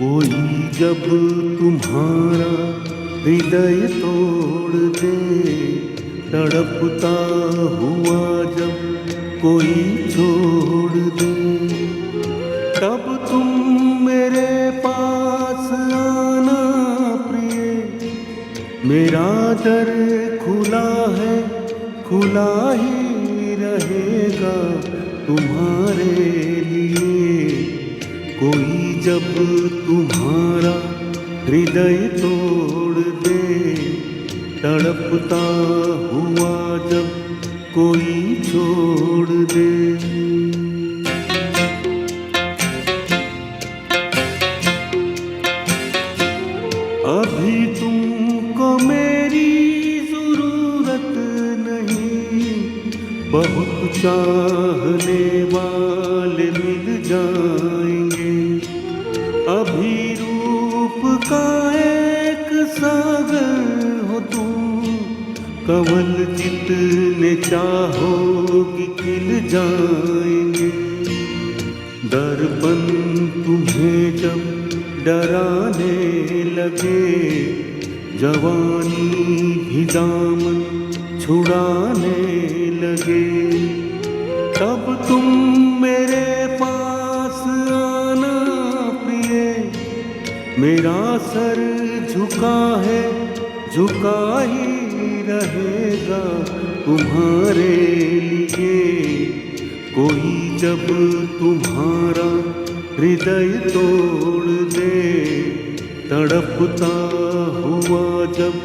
कोई जब तुम्हारा हृदय तोड़ दे, तड़पता हुआ जब कोई छोड़ दे, तब तुम मेरे पास आना प्रिय। मेरा दर खुला है, खुला ही रहेगा तुम्हारे लिए। कोई जब तुम्हारा हृदय तोड़ दे, तड़पता हुआ जब कोई छोड़ दे। अभी तुमको मेरी जरूरत नहीं, बहुत चाहने वाले मिल जाएंगे। अभी रूप का एक सागर हो तुम, कमल जितने चाहोगी खिल जाएंगे। दर्पण तुम्हें जब डराने लगे, जवानी भी दामन छुड़ाने लगे, तब तुम मेरे पास आना प्रिय। मेरा सर झुका है, झुका ही रहेगा तुम्हारे लिए। कोई जब तुम्हारा हृदय तोड़ दे, तड़पता हुआ जब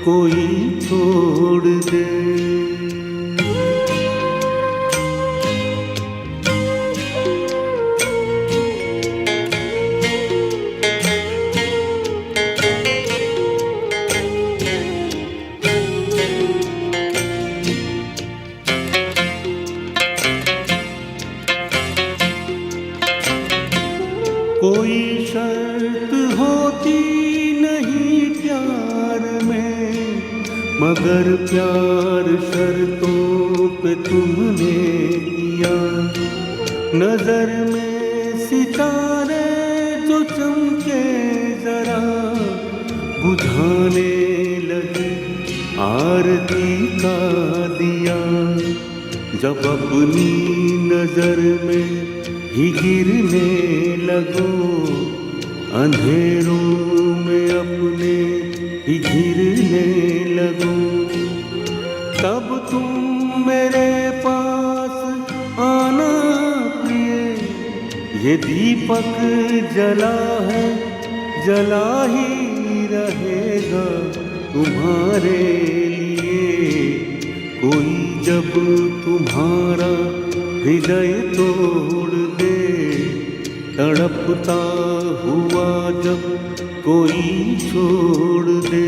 कोई छोड़ दे। कोई शर्त होती नहीं प्यार में, मगर प्यार शर्तों पे तुमने किया। नजर में सितारे जो चमके जरा, बुझाने लगे आरती का दिया। जब अपनी नजर में ही गिरने लगो, अंधेरों में अपने ही घिरने लगो, तब तुम मेरे पास आना प्रिय। ये दीपक जला है, जला ही रहेगा तुम्हारे लिए। कोई जब तुम्हारा हृदय तोड़ दे, तड़पता हुआ जब कोई छोड़ दे।